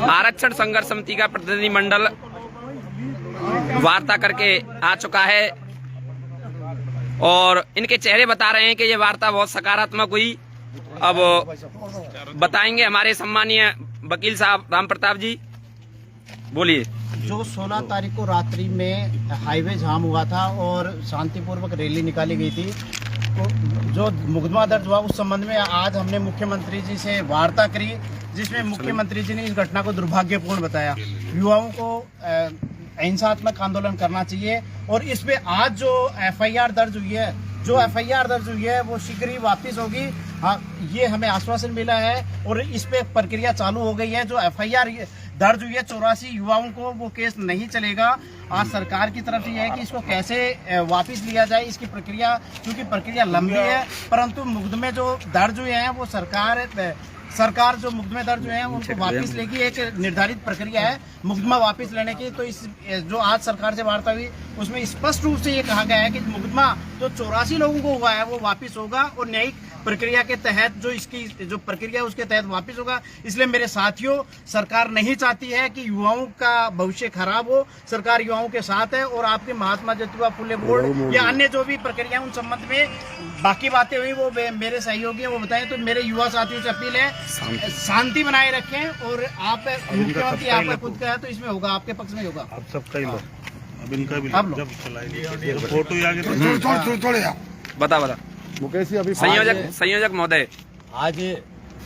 आरक्षण संघर्ष समिति का प्रतिनिधिमंडल वार्ता करके आ चुका है और इनके चेहरे बता रहे हैं कि ये वार्ता बहुत सकारात्मक हुई। अब बताएंगे हमारे सम्मानीय वकील साहब राम प्रताप जी, बोलिए। जो 16 तारीख को रात्रि में हाईवे जाम हुआ था और शांतिपूर्वक रैली निकाली गई थी, तो जो मुकदमा दर्ज हुआ उस संबंध में आज हमने मुख्यमंत्री जी से वार्ता करी, जिसमें मुख्यमंत्री जी ने इस घटना को दुर्भाग्यपूर्ण बताया। युवाओं को अहिंसात्मक आंदोलन करना चाहिए और इसमें आज जो एफआईआर दर्ज हुई है वो शीघ्र ही वापिस होगी। हाँ, ये हमें आश्वासन मिला है और इस पे प्रक्रिया चालू हो गई है। जो एफआईआर दर्ज हुई है 84 युवाओं को, वो केस नहीं चलेगा। आज सरकार की तरफ से यह है कि इसको कैसे वापस लिया जाए, इसकी प्रक्रिया, क्योंकि प्रक्रिया लंबी है, परंतु मुकदमे जो दर्ज हुए हैं वो सरकार जो मुकदमे दर्ज हुए हैं उनको वापस लेगी। एक निर्धारित प्रक्रिया है मुकदमा वापस लेने की। तो इस जो आज सरकार से वार्ता हुई उसमें स्पष्ट रूप से ये कहा गया है कि मुकदमा जो 84 लोगों को हुआ है वो वापस होगा और न्यायिक प्रक्रिया के तहत जो इसकी जो प्रक्रिया है उसके तहत वापस होगा। इसलिए मेरे साथियों, सरकार नहीं चाहती है कि युवाओं का भविष्य खराब हो। सरकार युवाओं के साथ है और आपके महात्मा ज्योतिबा फुले बोर्ड या अन्य जो भी प्रक्रिया उन संबंध में बाकी बातें हुई वो मेरे सहयोगी हैं वो बताएं। तो मेरे युवा साथियों से अपील है शांति बनाए रखें और आप मुख्यमंत्री आपका खुद का है तो इसमें होगा, आपके पक्ष में होगा। अब सबका ही लो, अब इनका भी जब चलाएंगे फोटो ही आगे बता मुकेश जी, अभी संयोजक महोदय, आज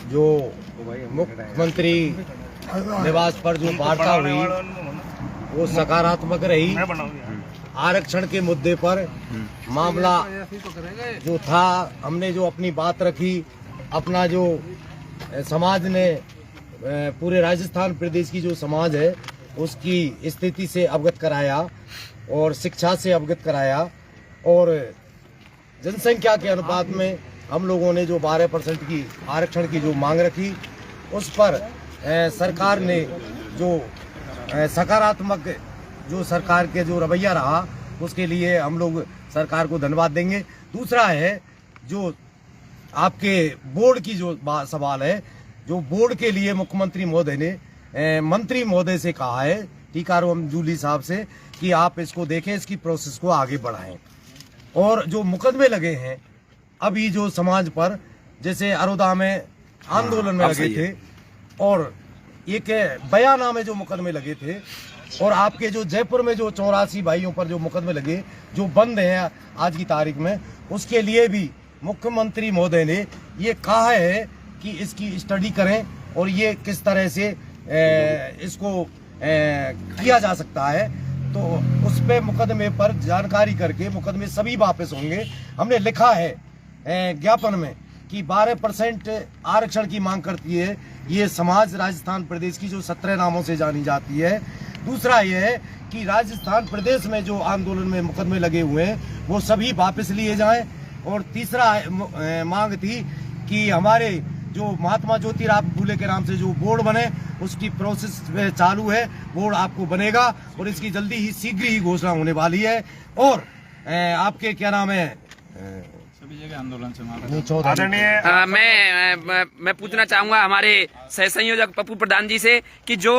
जो मुख्यमंत्री निवास पर जो वार्ता हुई वो सकारात्मक रही। आरक्षण के मुद्दे पर मामला जो था, हमने जो अपनी बात रखी, अपना जो समाज ने पूरे राजस्थान प्रदेश की जो समाज है उसकी स्थिति से अवगत कराया और शिक्षा से अवगत कराया और जनसंख्या के अनुपात में हम लोगों ने जो 12% की आरक्षण की जो मांग रखी उस पर सरकार ने जो सकारात्मक जो सरकार के जो रवैया रहा उसके लिए हम लोग सरकार को धन्यवाद देंगे। दूसरा है जो आपके बोर्ड की जो सवाल है, जो बोर्ड के लिए मुख्यमंत्री महोदय ने मंत्री महोदय से कहा है, टीकाराम जूली साहब से, कि आप इसको देखें, इसकी प्रोसेस को आगे बढ़ाएं। और जो मुकदमे लगे हैं अभी जो समाज पर, जैसे अरोदा में आंदोलन में लगे थे और एक बयाना में जो मुकदमे लगे थे और आपके जो जयपुर में जो 84 भाइयों पर जो मुकदमे लगे जो बंद हैं आज की तारीख में, उसके लिए भी मुख्यमंत्री महोदय ने ये कहा है कि इसकी स्टडी करें और ये किस तरह से इसको किया जा सकता है। तो उस पे मुकदमे पर जानकारी करके मुकदमे सभी वापस होंगे। हमने लिखा है ज्ञापन में कि 12% आरक्षण की मांग करती है ये समाज राजस्थान प्रदेश की जो 17 नामों से जानी जाती है। दूसरा ये है कि राजस्थान प्रदेश में जो आंदोलन में मुकदमे लगे हुए हैं वो सभी वापस लिए जाएं। और तीसरा मांग थी कि हमारे जो महात्मा ज्योतिराव फुले के नाम से जो बोर्ड बने उसकी प्रोसेस चालू है, बोर्ड आपको बनेगा और इसकी जल्दी ही शीघ्र ही घोषणा होने वाली है। और आपके क्या नाम है सभी जगह आंदोलन से मैं पूछना चाहूंगा हमारे सह संयोजक पप्पू प्रधान जी से कि जो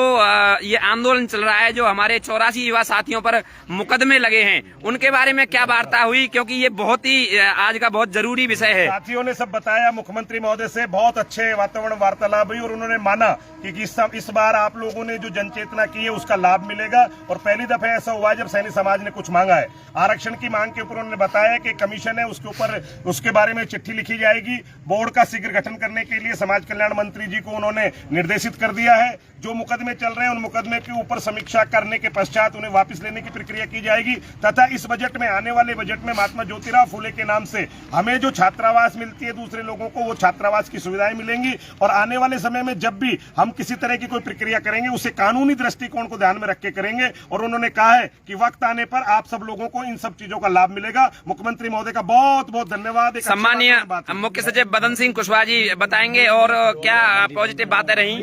ये आंदोलन चल रहा है, जो हमारे 84 युवा साथियों पर मुकदमे लगे हैं, उनके बारे में क्या वार्ता हुई, क्योंकि ये बहुत ही आज का बहुत जरूरी विषय है। साथियों ने सब बताया, मुख्यमंत्री महोदय से बहुत अच्छे वातावरण वार्तालाप हुई और उन्होंने माना कि इस बार आप लोगों ने जो जनचेतना की है उसका लाभ मिलेगा। और पहली दफे ऐसा हुआ जब सैनिक समाज ने कुछ मांगा है। आरक्षण की मांग के ऊपर उन्होंने बताया कि कमीशन है उसके ऊपर उसके बारे में चिट्ठी लिखी जाएगी। बोर्ड का शीघ्र गठन करने के लिए समाज कल्याण मंत्री जी को उन्होंने निर्देशित कर दिया है। जो मुकदमे चल रहे हैं उन मुकदमे के ऊपर समीक्षा करने के पश्चात उन्हें वापस लेने की प्रक्रिया की जाएगी तथा इस बजट में, आने वाले बजट में महात्मा ज्योतिराव फुले के नाम से हमें जो छात्रावास मिलती है दूसरे लोगों को, वो छात्रावास की सुविधाएं मिलेंगी। और आने वाले समय में जब भी हम किसी तरह की कोई प्रक्रिया करेंगे उसे कानूनी दृष्टिकोण को ध्यान में रख के करेंगे। और उन्होंने कहा है कि वक्त आने पर आप सब लोगों को इन सब चीजों का लाभ मिलेगा। मुख्यमंत्री महोदय का बहुत बहुत धन्यवाद। सम्मानीय मुख्य सचिव बदन सिंह कुशवाहा जी बताएंगे और क्या पॉजिटिव बातें रही।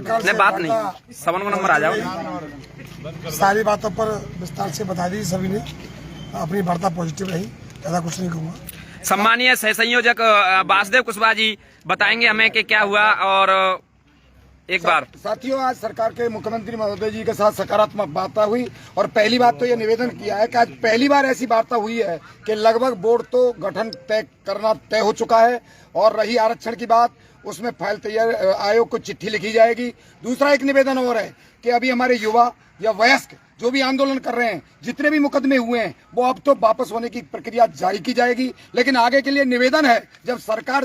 बात नहीं, समन को नंबर आ जाओ। सारी बातों पर विस्तार से बता दी सभी ने, अपनी वार्ता पॉजिटिव रही, ज्यादा कुछ नहीं कहूँगा। सम्मानीय सह संयोजक वासुदेव कुशवाहा जी बताएंगे हमें कि क्या हुआ और एक बार साथियों, आज सरकार के मुख्यमंत्री महोदय जी के साथ सकारात्मक वार्ता हुई और पहली बात तो ये निवेदन किया है कि आज पहली बार ऐसी वार्ता हुई है कि लगभग बोर्ड तो गठन करना तय हो चुका है और रही आरक्षण की बात, उसमें फाइल तैयार, आयोग को चिट्ठी लिखी जाएगी। दूसरा एक निवेदन और है कि अभी हमारे युवा या वयस्क जो भी आंदोलन कर रहे हैं, जितने भी मुकदमे हुए हैं, वो अब तो वापस होने की प्रक्रिया जारी की जाएगी। लेकिन आगे के लिए निवेदन है, जब सरकार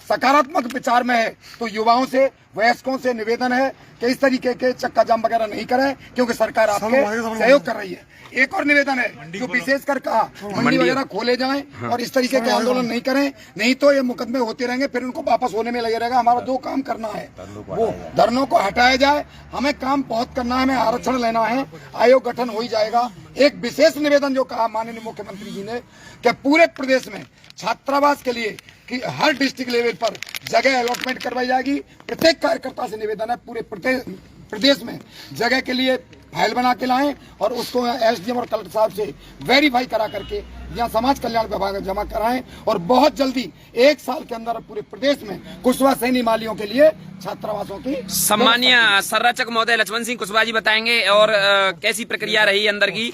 सकारात्मक विचार में है तो युवाओं से, वयस्कों से निवेदन है कि इस तरीके के चक्का जाम वगैरह नहीं करें, क्योंकि सरकार आपके सहयोग कर रही है। एक और निवेदन है जो विशेषकर कहा, मंडी वगैरह खोले जाएं और इस तरीके के आंदोलन नहीं करें, नहीं तो ये मुकदमे होते रहेंगे, फिर उनको वापस होने में लगे रहेगा। हमारा 2 काम करना है, वो धरनों को हटाया जाए, हमें काम बहुत करना है, हमें आरक्षण लेना है, आयोग गठन हो ही जाएगा। एक विशेष निवेदन जो कहा माननीय मुख्यमंत्री जी ने कि पूरे प्रदेश में छात्रावास के लिए कि हर डिस्ट्रिक्ट लेवल पर जगह अलॉटमेंट करवाई जाएगी। प्रत्येक कार्यकर्ता से निवेदन है पूरे प्रदेश में जगह के लिए फाइल बना के लाएं और उसको एसडीएम और कलेक्टर साहब से वेरीफाई करा करके यहाँ समाज कल्याण विभाग में जमा कराएं और बहुत जल्दी 1 साल के अंदर पूरे प्रदेश में कुशवाहा सैनी मालियों के लिए छात्रावासों की। सम्मानीय संरक्षक महोदय लक्ष्मण सिंह कुशवाहा जी बताएंगे और कैसी प्रक्रिया रही अंदर की।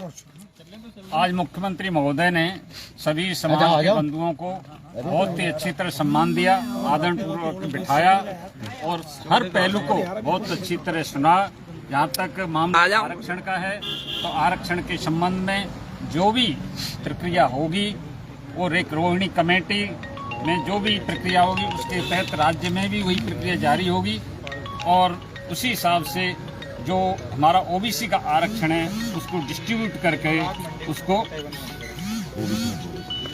आज मुख्यमंत्री महोदय ने सभी समाज के बंधुओं को बहुत ही अच्छी तरह सम्मान दिया, आदरपूर्वक बिठाया और हर पहलू को बहुत अच्छी तरह सुना। जहाँ तक मामला आरक्षण का है तो आरक्षण के संबंध में जो भी प्रक्रिया होगी वो एक रोहिणी कमेटी में जो भी प्रक्रिया होगी उसके तहत राज्य में भी वही प्रक्रिया जारी होगी और उसी हिसाब से जो हमारा ओबीसी का आरक्षण है उसको डिस्ट्रीब्यूट करके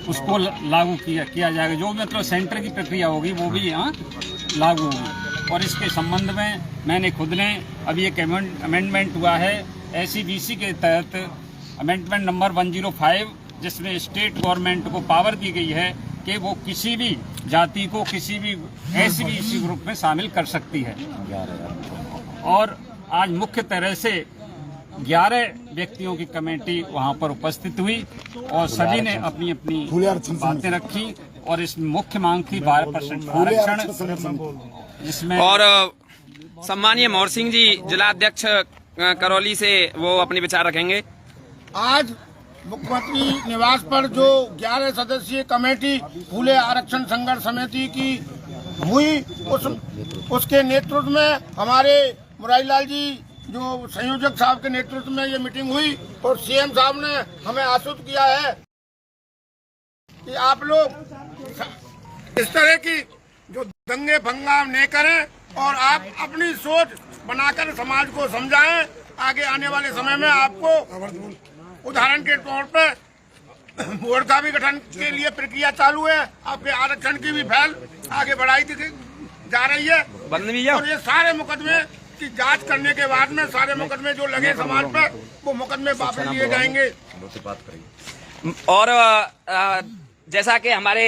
उसको लागू किया जाएगा। जो मतलब सेंटर की प्रक्रिया होगी वो भी यहाँ लागू होगी। और इसके संबंध में मैंने खुद ने अभी एक अमेंडमेंट हुआ है एससीबीसी के तहत, अमेंडमेंट नंबर 105, जिसमें स्टेट गवर्नमेंट को पावर दी गई है कि वो किसी भी जाति को किसी भी एससीबीसी ग्रुप में शामिल कर सकती है। और आज मुख्य तरह से 11 व्यक्तियों की कमेटी वहां पर उपस्थित हुई और सभी ने अपनी अपनी बातें रखी और इस मुख्य मांग थी 12% आरक्षण, जिसमें और सम्मानीय मोहर सिंह जी जिला अध्यक्ष करौली से वो अपने विचार रखेंगे। आज मुख्यमंत्री निवास पर जो 11 सदस्यीय कमेटी फूले आरक्षण संघर्ष समिति की हुई, उसके नेतृत्व में हमारे मुरारी लाल जी जो संयोजक साहब के नेतृत्व में ये मीटिंग हुई और सीएम साहब ने हमें आश्वस्त किया है कि आप लोग इस तरह की जो दंगे भंगा नहीं करें और आप अपनी सोच बनाकर समाज को समझाएं। आगे आने वाले समय में आपको उदाहरण के तौर पर बोर्ड का भी गठन के लिए प्रक्रिया चालू है, आपके आरक्षण की भी फाइल आगे बढ़ाई जा रही है और ये सारे मुकदमे की जांच करने के बाद में सारे मुकदमे जो लगे समाज पर वो मुकदमे वापस लिए जाएंगे। और जैसा कि हमारे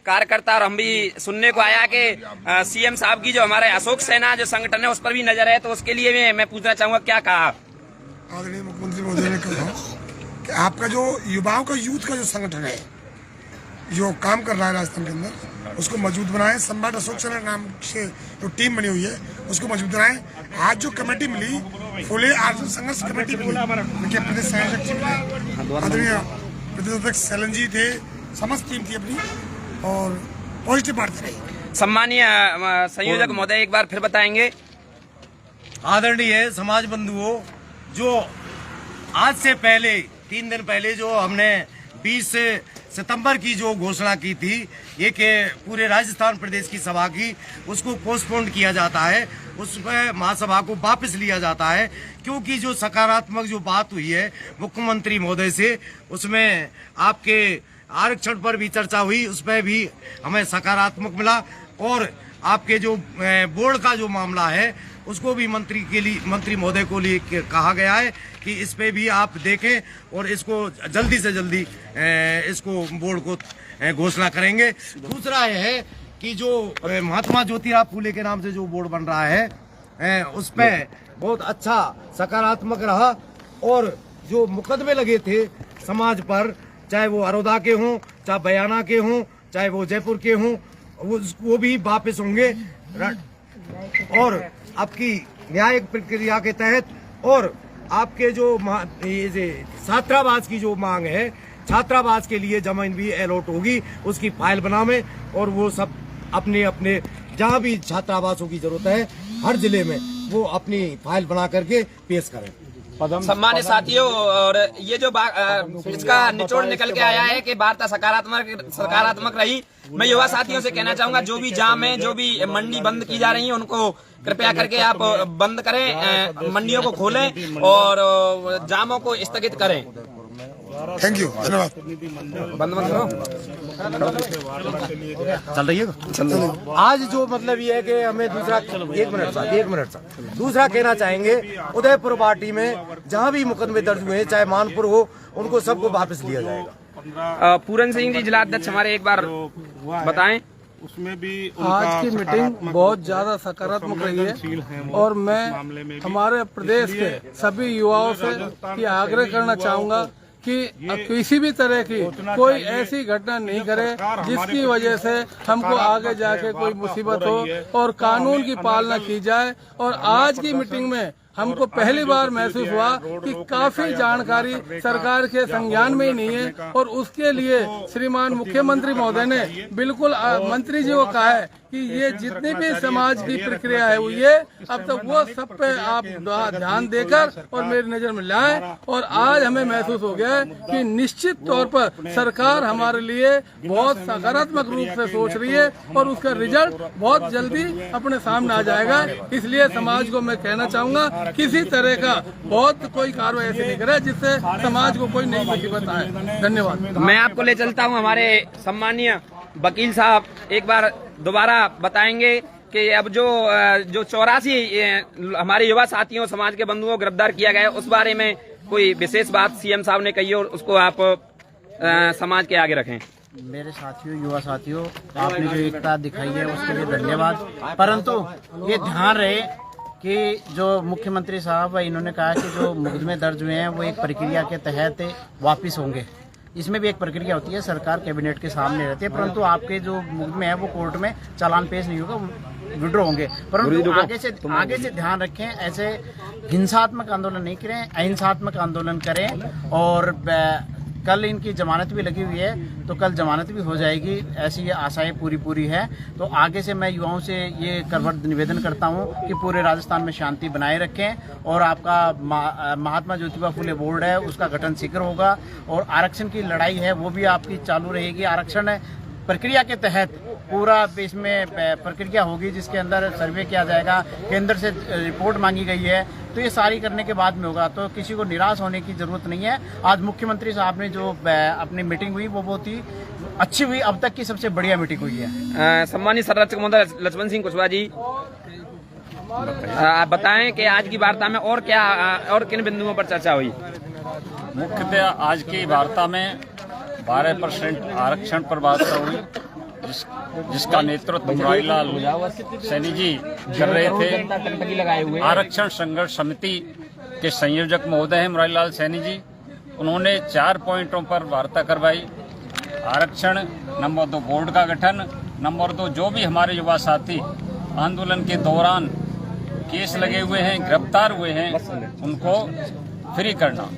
कार्यकर्ता और हम भी सुनने को आया कि सीएम साहब की जो हमारे अशोक सेना जो संगठन है उस पर भी नजर है, तो उसके लिए मैं पूछना चाहूंगा क्या कहा आदरणीय मुख्यमंत्री महोदय ने कहा कि आपका जो युवाओं का यूथ का जो संगठन है जो काम कर रहा है राजस्थान के अंदर उसको मजबूत बनाएं। सम्राट अशोक सेना नाम से जो टीम बनी हुई है उसको मजबूत बनाएं। आज जो कमेटी मिली फूले आरक्षण संघर्ष कमेटी मिली, प्रदेश संयोजक आदरणीय प्रदेश अध्यक्ष सैलन जी थे, समस्त टीम थी अपनी और पॉजिटिव बात रही। सम्मानीय संयोजक महोदय एक बार फिर बताएंगे। आदरणीय समाज बंधुओं, जो आज से पहले 3 दिन पहले जो हमने 20 सितंबर की जो घोषणा की थी ये कि पूरे राजस्थान प्रदेश की सभा की उसको पोस्टपोन किया जाता है, उसमें महासभा को वापस लिया जाता है, क्योंकि जो सकारात्मक जो बात हुई है मुख्यमंत्री महोदय से उसमें आपके आरक्षण पर भी चर्चा हुई, उसमें भी हमें सकारात्मक मिला और आपके जो बोर्ड का जो मामला है उसको भी मंत्री महोदय को लिए कहा गया है कि इस पे भी आप देखें और इसको जल्दी से जल्दी इसको बोर्ड को घोषणा करेंगे। दूसरा यह है कि जो महात्मा ज्योतिराव फूले के नाम से जो बोर्ड बन रहा है उस पे बहुत अच्छा सकारात्मक रहा और जो मुकदमे लगे थे समाज पर, चाहे वो अरोदा के हों, चाहे बयाना के हों, चाहे वो जयपुर के हों, वो भी वापस होंगे। और आपकी न्यायिक प्रक्रिया के तहत और आपके जो छात्रावास की जो मांग है, छात्रावास के लिए जमीन भी अलॉट होगी, उसकी फाइल बनावे और वो सब अपने अपने जहाँ भी छात्रावासों की जरूरत है हर जिले में वो अपनी फाइल बना करके पेश करें। सम्मान्य साथियों, और ये जो इसका निचोड़ निकल के आया है कि वार्ता सकारात्मक रही। मैं युवा साथियों से कहना चाहूंगा, जो भी जाम है, जो भी मंडी बंद की जा रही है, उनको कृपया करके आप बंद करें, मंडियों को खोलें और जामों को स्थगित करें। थैंक यू, धन्यवाद। बंद करो, चल रही है। आज जो मतलब ये है कि हमें दूसरा एक मिनट दूसरा कहना चाहेंगे, उदयपुर पार्टी में जहाँ भी मुकदमे दर्ज हुए, चाहे मानपुर हो, उनको सबको वापस लिया जाएगा। पूरन सिंह जी जिलाध्यक्ष हमारे एक बार बताएं। उसमें भी आज की मीटिंग बहुत ज्यादा सकारात्मक रही है और मैं हमारे प्रदेश के सभी युवाओं से ये आग्रह करना चाहूंगा कि किसी भी तरह की कोई ऐसी घटना नहीं करे जिसकी वजह से हमको आगे जाके कोई मुसीबत हो, और कानून की पालना की जाए। और आज की मीटिंग में हमको पहली बार महसूस हुआ कि काफी जानकारी सरकार के संज्ञान में ही नहीं है, और उसके लिए श्रीमान मुख्यमंत्री महोदय ने बिल्कुल मंत्री जी को कहा है कि ये जितनी भी समाज की प्रक्रिया है वो ये अब तक वो सब पे आप ध्यान देकर और मेरी नजर में लाएं। और आज हमें महसूस हो गया है कि निश्चित तौर पर सरकार हमारे लिए बहुत सकारात्मक रूप से सोच रही है और उसका रिजल्ट बहुत जल्दी अपने सामने आ जाएगा। इसलिए समाज को मैं कहना चाहूंगा, किसी तरह का बहुत कोई कार्रवाई ऐसी नहीं करे जिससे समाज को कोई नई मुसीबत आए। धन्यवाद। मैं आपको ले चलता हूं हमारे सम्मानीय वकील साहब, एक बार दोबारा बताएंगे कि अब जो 84 हमारे युवा साथियों, समाज के बंधुओं को गिरफ्तार किया गया है, उस बारे में कोई विशेष बात सीएम साहब ने कही और उसको आप समाज के आगे रखें। मेरे साथियों, युवा साथियों, आपने जो एकता दिखाई है उसके लिए धन्यवाद। परंतु ये ध्यान रहे कि जो मुख्यमंत्री साहब इन्होंने कहा कि जो मुकदमे दर्ज हुए हैं वो एक प्रक्रिया के तहत वापस होंगे। इसमें भी एक प्रक्रिया होती है, सरकार कैबिनेट के सामने रहती है, परंतु आपके जो मुकदमे है वो कोर्ट में चालान पेश नहीं होगा, विड्रॉ होंगे। परंतु आगे से ध्यान रखें, ऐसे हिंसात्मक आंदोलन नहीं करें, अहिंसात्मक आंदोलन करें। और कल इनकी जमानत भी लगी हुई है, तो कल जमानत भी हो जाएगी, ऐसी आशाएं पूरी है। तो आगे से मैं युवाओं से ये करवट निवेदन करता हूं कि पूरे राजस्थान में शांति बनाए रखें और आपका महात्मा ज्योतिबा फुले बोर्ड है उसका गठन शीघ्र होगा, और आरक्षण की लड़ाई है वो भी आपकी चालू रहेगी। आरक्षण प्रक्रिया के तहत पूरा इसमें प्रक्रिया होगी जिसके अंदर सर्वे किया जाएगा, केंद्र से रिपोर्ट मांगी गई है, तो ये सारी करने के बाद में होगा। तो किसी को निराश होने की जरूरत नहीं है। आज मुख्यमंत्री साहब ने जो अपनी मीटिंग हुई वो बहुत ही अच्छी हुई, अब तक की सबसे बढ़िया मीटिंग हुई है। सम्मानित संरक्षक महोदय लक्ष्मण सिंह कुशवाहा जी, आप बताएं कि आज की वार्ता में और क्या और किन बिंदुओं पर चर्चा हुई? मुख्यतः आज की वार्ता में 12% आरक्षण पर वार्ता हुई, जिसका नेतृत्व मुरारीलाल सैनी जी कर रहे थे। आरक्षण संघर्ष समिति के संयोजक महोदय हैं मुरारीलाल सैनी जी। उन्होंने 4 पॉइंटों पर वार्ता करवाई। आरक्षण, नंबर 2 बोर्ड का गठन, नंबर 2 जो भी हमारे युवा साथी आंदोलन के दौरान केस लगे हुए हैं, गिरफ्तार हुए हैं, उनको फ्री करना,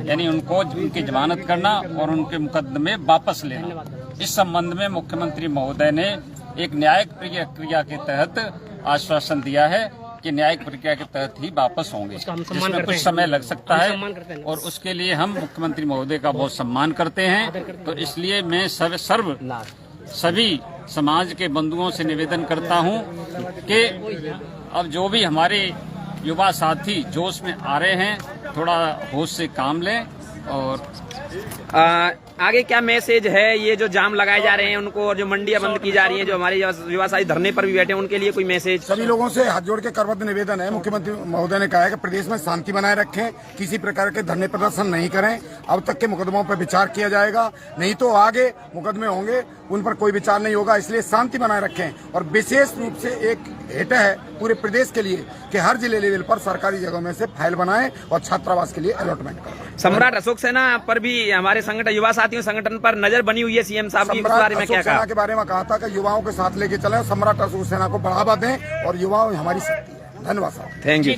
यानी उनको उनकी जमानत करना और उनके मुकदमे वापस लेना। इस संबंध में मुख्यमंत्री महोदय ने एक न्यायिक प्रक्रिया के तहत आश्वासन दिया है कि न्यायिक प्रक्रिया के तहत ही वापस होंगे, जिसमें कुछ समय लग सकता है और उसके लिए हम मुख्यमंत्री महोदय का बहुत सम्मान करते हैं। तो इसलिए मैं सभी समाज के बंधुओं से निवेदन करता हूं कि अब जो भी हमारे युवा साथी जोश में आ रहे हैं, थोड़ा होश से काम लें। और आगे क्या मैसेज है? ये जो जाम लगाए जा रहे हैं उनको, और जो मंडियां बंद की जा रही हैं, जो हमारे युवा साथी धरने पर भी बैठे हैं, उनके लिए कोई मैसेज? सभी लोगों से हाथ जोड़ के करबद्ध निवेदन है। मुख्यमंत्री महोदय ने कहा है कि प्रदेश में शांति बनाए रखें, किसी प्रकार के धरने प्रदर्शन नहीं करें। अब तक के मुकदमों पर विचार किया जाएगा, नहीं तो आगे मुकदमे होंगे उन पर कोई विचार नहीं होगा। इसलिए शांति बनाए रखें। और विशेष रूप से एक हेट है पूरे प्रदेश के लिए कि हर जिले लेवल पर सरकारी जगहों में से फाइल बनाएं और छात्रावास के लिए अलॉटमेंट करें। सम्राट अशोक सेना पर भी हमारे संगठन, युवा साथियों संगठन पर नजर बनी हुई है। सीएम साहब की इस बारे में क्या कहा? के बारे में कहा था कि युवाओं के साथ लेके चलें, सम्राट अशोक सेना को बढ़ावा दें और युवाओं हमारी शक्ति है। धन्यवाद साहब। Thank you.